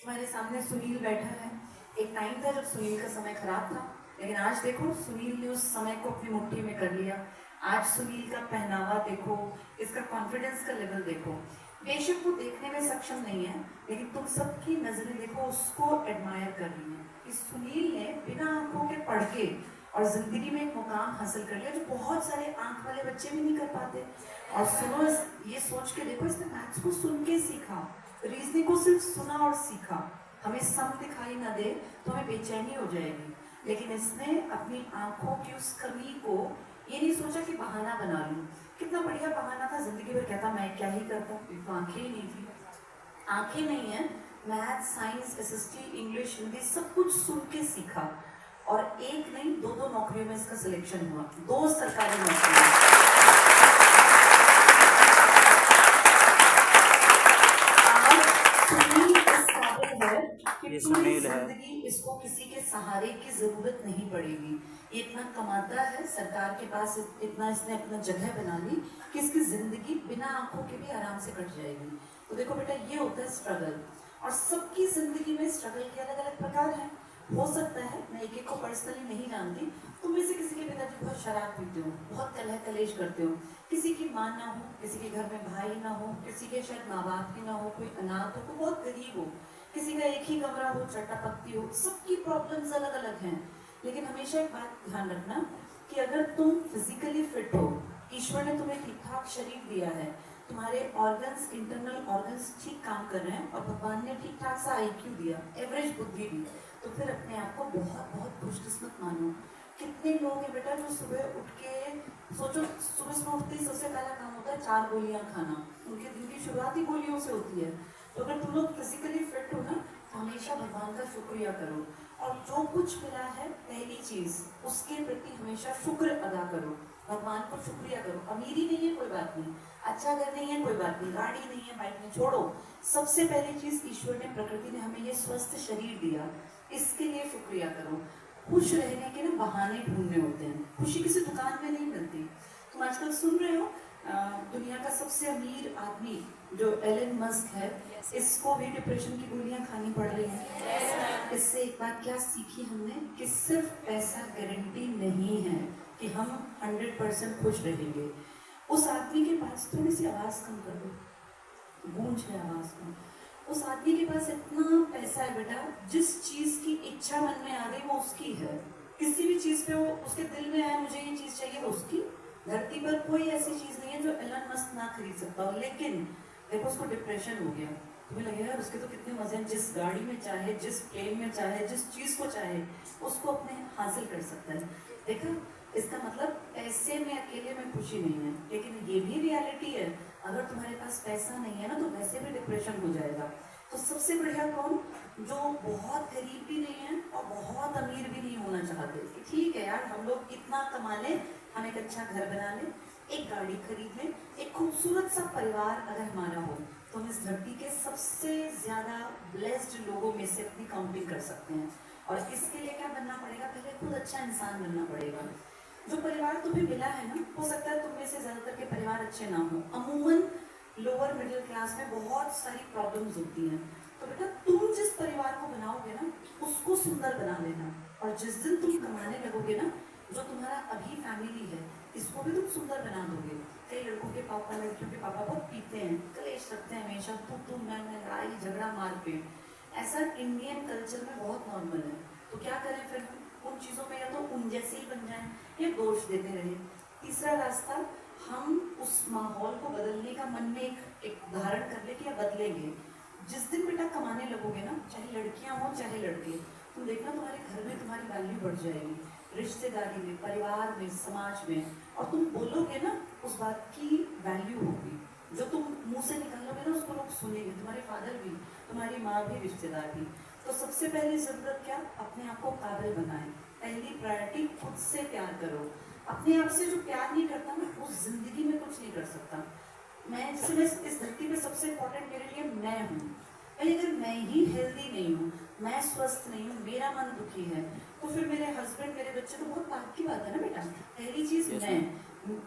हमारे सामने सुनील बैठा है। एक टाइम था जब सुनील का समय खराब था, लेकिन आज देखो सुनील ने उस समय को अपनी मुट्ठी में कर लिया। आज सुनील का पहनावा देखो, इसका कॉन्फिडेंस का लेवल देखो। बेशक वो देखने में सक्षम नहीं है, लेकिन तुम सबकी नजरें देखो उसको एडमायर कर रही हैं कि सुनील ने बिना आंखों के पढ़ के और जिंदगी में एक मुकाम हासिल कर लिया जो बहुत सारे आंख वाले बच्चे भी नहीं कर पाते। और सुनो, ये सोच के देखो, इसने मैथ्स को सुन के सीखा, रीजनिंग को सिर्फ सुना और सीखा। हमें सम दिखाई ना दे तो हमें बेचैनी हो जाएगी, लेकिन इसने अपनी आंखों की उस कमी को ये नहीं सोचा कि बहाना बना लूं। कितना बढ़िया बहाना था, जिंदगी भर कहता मैं क्या ही करता, तो आंखें ही नहीं थी। आंखें नहीं है, math, science, SST, English, Hindi सब कुछ सुन के सीखा और एक नहीं दो दो नौकरियों में इसका सिलेक्शन हुआ, 2 सरकारी नौकरियां। ये सुनील है, जिंदगी इसको किसी के सहारे की जरूरत नहीं पड़ेगी। ये इतना कमाता है, सरकार के पास इतना इसने अपना जगह बना ली कि इसकी जिंदगी बिना आंखों के भी आराम से कट जाएगी। तो देखो बेटा, ये होता है स्ट्रगल, और सबकी जिंदगी में स्ट्रगल के अलग अलग प्रकार हैं। हो सकता है, मैं एक एक को पर्सनली नहीं जानती, तुम में से किसी के पिताजी बहुत शराब पीते हो, बहुत कलह कलेश करते हो, किसी की माँ ना हो, किसी के घर में भाई ना हो, किसी के शायद माँ बाप भी ना हो, कोई अनाथ हो, कोई बहुत गरीब हो, किसी का एक ही कमरा हो, चट्टापत्ती हो, सबकी प्रॉब्लम्स अलग अलग हैं। लेकिन हमेशा एक बात ध्यान रखना कि अगर तुम फिजिकली फिट हो, ईश्वर ने तुम्हें ठीक ठाक शरीर दिया है, तुम्हारे ऑर्गन्स, इंटरनल ऑर्गन्स ठीक काम कर रहे हैं और भगवान ने ठीक ठाक सा आईक्यू दिया, एवरेज बुद्धि दी, तो फिर अपने आप को बहुत बहुत खुशकिस्मत मानो। कितने लोग हैं बेटा जो सुबह उठ के, सोचो सुबह उठते ही सबसे पहला काम होता है 4 गोलियां खाना, उनके दिन की शुरुआत ही गोलियों से होती है। तो अगर तुम लोग फिजिकली फिट हो ना, तो हमेशा भगवान का शुक्रिया करो, और जो कुछ मिला है पहली चीज उसके प्रति हमेशा शुक्र अदा करो, भगवान को शुक्रिया करो। अमीरी नहीं है कोई बात नहीं, अच्छा घर नहीं है कोई बात नहीं, गाड़ी नहीं है, बाइक नहीं, छोड़ो। सबसे पहली चीज ईश्वर ने, प्रकृति ने हमें ये स्वस्थ शरीर दिया, इसके लिए शुक्रिया करो। खुश रहने के ना बहाने ढूंढने होते हैं, खुशी किसी दुकान में नहीं मिलती। तुम आजकल सुन रहे हो दुनिया का सबसे अमीर आदमी जो एलन मस्क है, इसको भी डिप्रेशन की गोलियां खानी पड़ रही हैं। इससे एक बात क्या सीखी हमने कि सिर्फ पैसा गारंटी नहीं है कि हम 100% खुश रहेंगे। उस आदमी के पास, थोड़ी सी आवाज कम कर दो, गूंज है आवाज में। उस आदमी के पास इतना पैसा है बेटा, जिस चीज की इच्छा मन में आ गई वो उसकी है। किसी भी चीज पे वो उसके दिल में आया मुझे ये चीज चाहिए, वो उसकी। धरती पर कोई ऐसी चीज नहीं है जो एलन मस्क ना खरीद सकता हो। लेकिन देखो उसको डिप्रेशन हो गया, तुम्हें लगेगा यार उसके तो कितने मजे हैं, जिस गाड़ी में चाहे, जिस प्लेन में चाहे, जिस चीज को चाहे उसको अपने हासिल कर सकता है। देखा, इसका मतलब पैसे में अकेले में खुशी नहीं है। लेकिन ये भी रियलिटी है, अगर तुम्हारे पास पैसा नहीं है ना तो वैसे भी डिप्रेशन हो जाएगा। तो सबसे बढ़िया कौन, जो बहुत गरीब भी नहीं है और बहुत अमीर भी नहीं होना चाहते। ठीक है यार, हम लोग इतना कमा लें, हम एक अच्छा घर बना लें, एक गाड़ी खरीद लें, एक खूबसूरत सा परिवार अगर हमारा हो, तो हम इस धरती के सबसे ज्यादा ब्लेस्ड लोगों में से अपनी काउंटिंग कर सकते हैं। और इसके लिए क्या बनना पड़ेगा, पहले खुद अच्छा इंसान बनना पड़ेगा। जो परिवार तुम्हें मिला है ना, हो सकता है तुम में से ज्यादातर के परिवार अच्छे ना हो। अमूमन लोअर मिडिल क्लास में बहुत सारी प्रॉब्लम्स होती हैं। तो बेटा तुम जिस परिवार को बनाओगे ना, उसको सुंदर बना लेना, और जिस दिन तुम कमाने लगोगे ना, जो तुम्हारा अभी फैमिली है इसको भी तुम सुंदर बना दोगे। कई लड़कों के पापा, लड़कियों के पापा बहुत पीते हैं, कलेश रखते हैं हमेशा, तुम मैं लड़ाई झगड़ा मार पे, ऐसा इंडियन कल्चर में बहुत नॉर्मल है। तो क्या करें फिर, उन चीजों में या तो उन जैसे ही बन जाएं या दोष देते रहे। तीसरा रास्ता, हम उस माहौल को बदलने का मन में एक धारण कर ले कि बदलेंगे। जिस दिन बेटा कमाने लगोगे ना, चाहे लड़कियां हो चाहे लड़के, तुम देखना तुम्हारे घर में तुम्हारी वैल्यू बढ़ जाएगी, रिश्तेदारी में, परिवार में, समाज में। और तुम बोलोगे ना, उस बात की वैल्यू होगी। जो तुम मुंह से निकालोगे ना उसको लोग सुनेंगे, तुम्हारे फादर भी, तुम्हारी माँ भी, रिश्तेदार भी। तो सबसे पहली जरूरत क्या, अपने आप को काबिल बनाए। पहली प्रायोरिटी, खुद से प्यार करो। अपने आप से जो प्यार नहीं करता ना, उस जिंदगी में कुछ नहीं कर सकता। मैं इस धरती पे सबसे इम्पोर्टेंट मेरे लिए मैं हूँ। भाई अगर मैं ही हेल्दी नहीं हूँ, मैं स्वस्थ नहीं हूँ, मेरा मन दुखी है, तो फिर मेरे हस्बैंड, मेरे बच्चे, तो बहुत बात की बात है ना बेटा। पहली चीज मैं,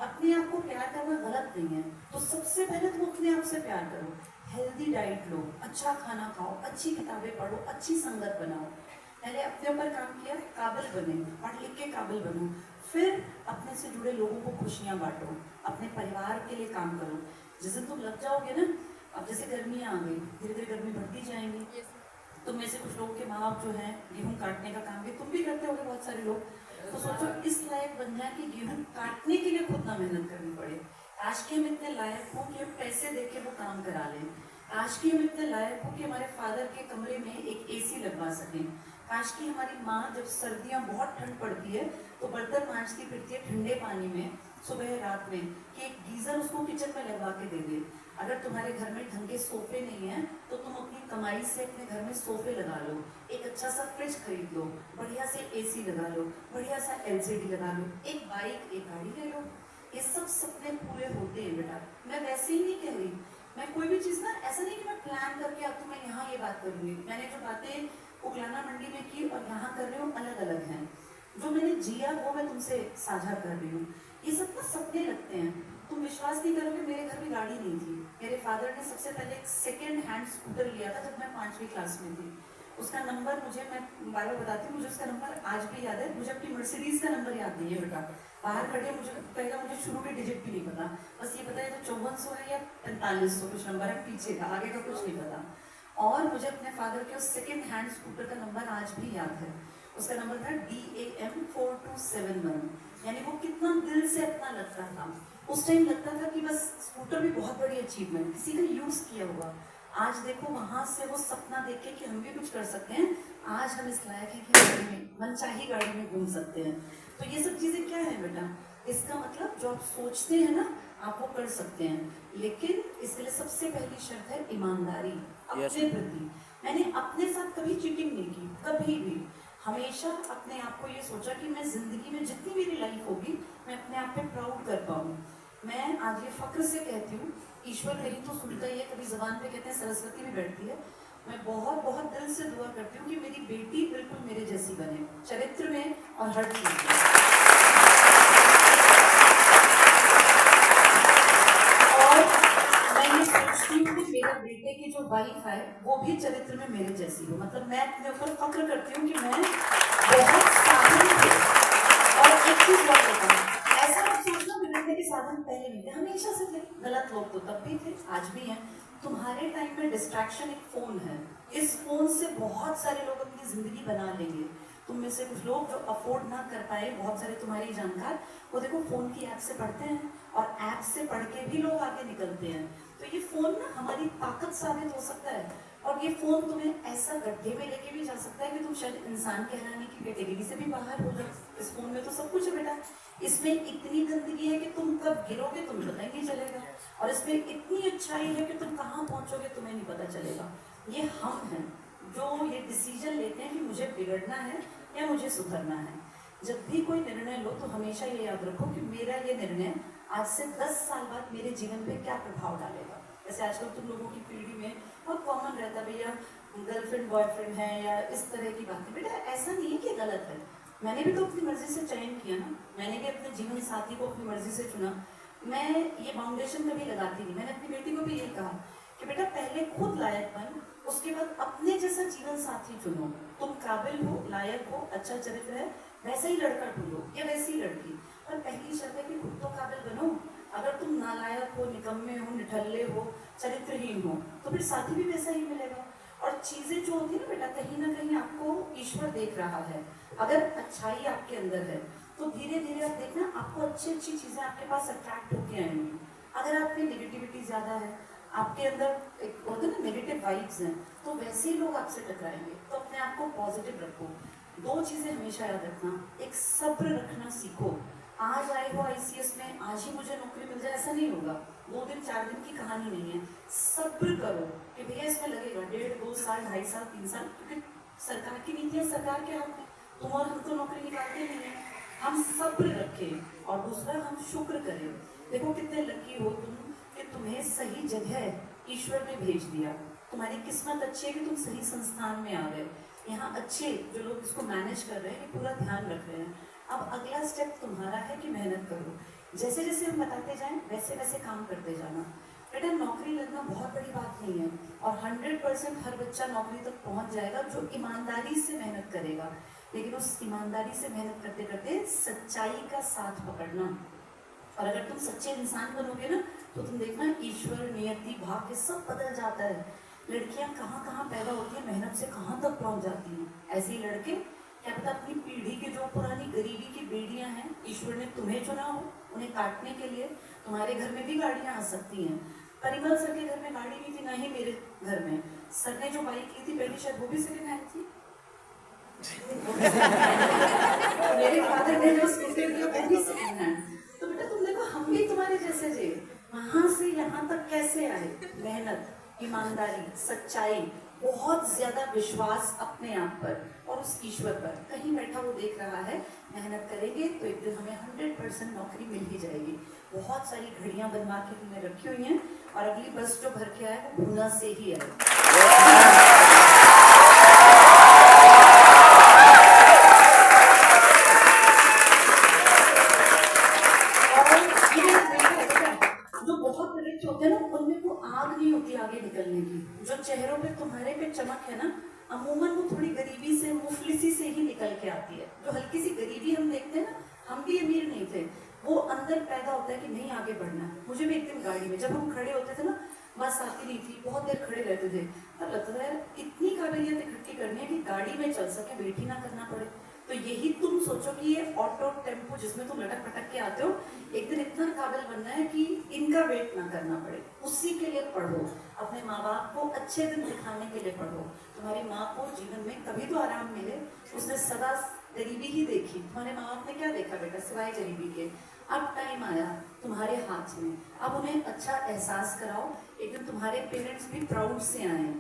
अपने आप को प्यार करना गलत नहीं है, तो सबसे पहले तुम अपने आप से प्यार करो। हेल्दी डाइट लो, अच्छा खाना खाओ, अच्छी किताबें पढ़ो, अच्छी संगत बनाओ। पहले अपने ऊपर काम किया, काबिल बने, पढ़ लिख के काबिल बनो, फिर अपने से जुड़े लोगों को खुशियाँ बांटो, अपने परिवार के लिए काम करो। जिस दिन तुम लग जाओगे ना, अब जैसे गर्मियाँ आ गई, धीरे धीरे गर्मी बढ़ती जाएंगी, तुम में से कुछ लोगों के माँ बाप जो हैं गेहूँ काटने का काम भी तुम भी करते होगे, बहुत सारे लोग। तो सोचो इस लायक बन जाए कि गेहूँ काटने के लिए खुद ना मेहनत करनी पड़े। आज के हम इतने लायक हो कि हम पैसे दे के वो काम करा लें। आज की हम इतने लायक हो कि हमारे फादर के कमरे में एक एसी लगवा सकें। आज की हमारी माँ जब सर्दियाँ बहुत ठंड पड़ती है तो बर्तन मांजती फिरती है ठंडे पानी में सुबह रात में कि एक गीजर उसको किचन में लगवा के दे दे। अगर तुम्हारे घर में ढंग के सोफे नहीं है तो तुम अपनी कमाई से अपने घर में सोफे लगा लो, एक अच्छा सा फ्रिज खरीद लो, बढ़िया से एसी लगा लो, बढ़िया सा एलसीडी लगा लो, एक बाइक एक गाड़ी ले लो। ये सब सपने पूरे होते हैं बेटा। मैं वैसे ही नहीं कह रही, मैं कोई भी चीज़ ना ऐसा नहीं कि मैं प्लान करके अब तो मैं यहाँ ये बात करूँगी। मैंने जो बातें उकलाना मंडी में की और यहाँ कर रही हूँ अलग अलग हैं। जो मैंने जिया वो मैं तुमसे साझा कर रही हूँ। ये सब ना सपने लगते हैं। तुम विश्वास नहीं करोगे, मेरे घर में गाड़ी नहीं थी। मेरे फादर ने सबसे पहले एक सेकेंड हैंड स्कूटर लिया था जब मैं 5वीं क्लास में थी। उसका नंबर मुझे, मैं बार बार बताती हूँ, मुझे उसका नंबर आज भी याद है। मुझे अपनी मर्सिडीज का नंबर याद नहीं है बेटा। बाहर खड़े मुझे कहेगा, मुझे शुरू के डिजिट भी नहीं पता, बस ये पता है तो 5400 है या 4500 कुछ नंबर है पीछे का, आगे का कुछ नहीं पता। और मुझे अपने फादर के उस सेकेंड हैंड स्कूटर का नंबर आज भी याद है। उसका नंबर था DAM 4271। यानी वो कितना दिल से अपना लगता था। उस टाइम लगता था कि बस स्कूटर भी बहुत बड़ी अचीवमेंट, किसी का यूज किया हुआ। आज देखो वहां से वो सपना देखे कि हम भी कुछ कर सकते हैं। आज हम इस लायक हैं कि गाड़ी में, मनचाही गाड़ी में घूम सकते हैं। तो ये सब चीजें क्या है बेटा? इसका मतलब जो आप सोचते हैं ना, आप वो कर सकते हैं, लेकिन इसके लिए सबसे पहली शर्त है ईमानदारी अपने प्रति। मैंने अपने साथ कभी चीटिंग नहीं की, कभी भी। हमेशा अपने आप को ये सोचा कि मैं जिंदगी में जितनी मेरी लाइफ होगी मैं अपने आप पे प्राउड कर पाऊँ। मैं आज ये फक्र से कहती हूँ, ईश्वर कहीं तो सुनता ही है, कभी जबान पे कहते हैं सरस्वती भी बैठती है। मैं बहुत बहुत दिल से दुआ करती हूँ कि मेरी बेटी बिल्कुल मेरे जैसी बने, चरित्र में और हर चीज में। और मैं ये सोचती हूँ कि मेरे बेटे की जो वाइफ है वो भी चरित्र में मेरे जैसी हो। मतलब मैं अपने ऊपर फक्र करती हूँ कि मैं बहुत साधन थी। और एक चीज और बताऊँ, ऐसा मत सोचना बिगड़ने के साधन पहले नहीं थे, हमेशा से थे। गलत लोग तो तब भी थे, आज भी हैं। तुम्हारे टाइम में डिस्ट्रैक्शन एक फोन है। इस फोन से बहुत सारे लोग अपनी जिंदगी बना लेंगे। तुम में से कुछ लोग जो अफोर्ड ना कर पाए, बहुत सारे तुम्हारे जानकार, वो देखो फोन की ऐप से पढ़ते हैं और ऐप से पढ़ के भी लोग आगे निकलते हैं। तो ये फोन ना हमारी ताकत साबित हो सकता है। और ये फोन तुम्हें ऐसा गड्ढे में लेके भी जा सकता है कि तुम शायद इंसान कहलाने की कैटेगरी से भी बाहर हो जाओ। इस फोन में तो सब कुछ है बेटा। इसमें इतनी गंदगी है कि तुम कब गिरोगे तुम्हें पता ही नहीं चलेगा, और इसमें इतनी अच्छाई है कि तुम कहाँ पहुंचोगे तुम्हें नहीं पता चलेगा। ये हम हैं जो ये डिसीजन लेते हैं कि मुझे बिगड़ना है या मुझे सुधरना है। जब भी कोई निर्णय लो तो हमेशा ये याद रखो कि मेरा ये निर्णय आज से 10 साल बाद मेरे जीवन पे क्या प्रभाव डालेगा। जैसे आजकल तुम लोगों की पीढ़ी में बहुत कॉमन रहता है, भैया गर्लफ्रेंड बॉयफ्रेंड है या इस तरह की बातें। बेटा ऐसा नहीं है कि गलत है, मैंने भी तो अपनी मर्जी से चयन किया ना, मैंने भी अपने जीवन साथी को अपनी मर्जी से चुना। मैं ये फाउंडेशन कभी लगाती नहीं। मैंने अपनी बेटी को भी यही कहा कि बेटा पहले खुद लायक बन, उसके बाद अपने जैसा जीवन साथी चुनो। तुम काबिल हो, लायक हो, अच्छा चरित्र है, वैसा ही लड़का ढूंढो या वैसी ही लड़की। पर पहली शर्त है कि खुद तो काबिल बनो। अगर तुम नालायक हो, निकम्मे हो, निठल्ले हो, चरित्रहीन हो, तो फिर साथी भी वैसा ही मिलेगा। और चीजें जो होती है ना बेटा, कहीं ना कहीं आपको ईश्वर देख रहा है। अगर अच्छाई आपके अंदर है तो धीरे धीरे आप देखना आपको अच्छी अच्छी चीजें आपके पास अट्रैक्ट होके आएंगी। अगर आप में नेगेटिविटी ज्यादा है, आपके अंदर एक होता है ना नेगेटिव वाइब्स हैं, तो वैसे ही लोग आपसे टकराएंगे। तो अपने आप को पॉजिटिव रखो। 2 चीजें हमेशा याद रखना, एक सब्र रखना सीखो। आज आए हो ICS में, आज ही मुझे नौकरी मिल जाए ऐसा नहीं होगा। 2 दिन 4 दिन की कहानी नहीं है। सब्र करो कि भैया इसमें लगेगा 1.5 2 साल 2.5 साल 3 साल, क्योंकि सरकार की नीति है, सरकार के हाथ में। तुम और हम तो नौकरी निकालते नहीं है। हम सब्र रखें और दूसरा हम शुक्र करें। देखो कितने लकी हो तुम कि तुम्हें सही जगह ईश्वर ने भेज दिया। तुम्हारी किस्मत अच्छी है कि तुम सही संस्थान में आ गए। यहाँ अच्छे जो लोग इसको मैनेज कर रहे हैं ये पूरा ध्यान रख रहे हैं। अब अगला स्टेप तुम्हारा है कि मेहनत करो। जैसे जैसे हम बताते जाएं वैसे वैसे काम करते जाना। बेटा नौकरी लगना बहुत बड़ी बात नहीं है, और 100% हर बच्चा नौकरी तक पहुंच जाएगा जो ईमानदारी से मेहनत करेगा। लेकिन उस ईमानदारी से मेहनत करते करते सच्चाई का साथ पकड़ना, और अगर तुम सच्चे इंसान बनोगे ना तो तुम देखना ईश्वर, नियति, भाग्य सब बदल जाता है। लड़कियां कहाँ कहाँ पैदा होती हैं, मेहनत से कहाँ तक पहुंच जाती हैं। ऐसे ही लड़के, क्या पता अपनी पीढ़ी की जो पुरानी गरीबी की बेड़ियां हैं, ईश्वर ने तुम्हें चुना हो उन्हें काटने के लिए। तुम्हारे घर में भी गाड़ियां आ सकती हैं। परिमल सर के घर में गाड़ी नहीं थी, ना ही मेरे घर में। सर ने जो बाइक ली थी पहली, शायद वो भी सेकेंड हैंड थी। मेरे फादर ने जो स्कूटर लिया वो भी सेकेंड हैंड। तो बेटा तुम देखो, हम भी तुम्हारे जैसे थे, वहां से यहाँ तक कैसे आए। मेहनत, ईमानदारी, सच्चाई, बहुत ज्यादा विश्वास अपने आप पर और उस ईश्वर पर। कहीं बैठा वो देख रहा है, मेहनत करेंगे तो एक दिन हमें 100% नौकरी मिल ही जाएगी। बहुत सारी घड़ियां बनवा के हमने रखी हुई हैं, और अगली बस जो भर के आए वो भूना से ही आए। होते हैं ना, उनमें वो आग नहीं होती आगे निकलने की। जो चेहरों पे तुम्हारे पे चमक है ना, अमूमन वो थोड़ी गरीबी से, मुफलिसी से ही निकल के आती है। जो हल्की सी गरीबी हम देखते हैं ना, हम भी अमीर नहीं थे, वो अंदर पैदा होता है कि नहीं आगे बढ़ना है। मुझे भी एक दिन गाड़ी में जब हम खड़े होते थे ना, बस आती नहीं थी, बहुत देर खड़े रहते थे, तब लगता था यार इतनी काबिलियत इकट्ठी करनी है कि गाड़ी में चल सके, वेट ही ना करना पड़े। तो यही तुम सोचो कि ये ऑटो टेम्पो जिसमें तुम लटक पटक के आते हो, एक दिन इतना काबिल बनना है कि इनका वेट ना करना पड़े। उसी के लिए पढ़ो, अपने माँ बाप को अच्छे दिन दिखाने के लिए पढ़ो। तुम्हारी माँ को जीवन में कभी तो आराम मिले, उसने सदा गरीबी ही देखी। तुम्हारे माँ बाप ने क्या देखा बेटा सिवाय गरीबी के। अब टाइम आया तुम्हारे हाथ में, अब उन्हें अच्छा एहसास कराओ। एक दिन तुम्हारे पेरेंट्स भी प्राउड से आए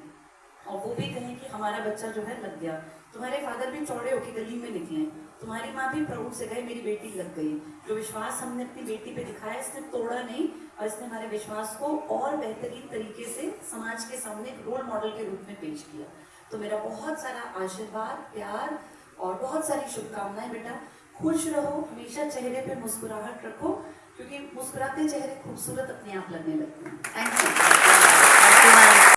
और वो भी कहें कि हमारा बच्चा जो है लग गया। तुम्हारे फादर भी चौड़े होकर गली में निकले, तुम्हारी माँ भी प्राउड से गए मेरी बेटी लग गई। जो विश्वास हमने अपनी बेटी पे दिखाया, इसने तोड़ा नहीं, और इसने हमारे विश्वास को और बेहतरीन तरीके से समाज के सामने रोल मॉडल के रूप में पेश किया। तो मेरा बहुत सारा आशीर्वाद, प्यार और बहुत सारी शुभकामनाएं बेटा। खुश रहो, हमेशा चेहरे पे मुस्कुराहट रखो, क्योंकि मुस्कुराते चेहरे खूबसूरत अपने आप लगने लगते हैं। Thank you.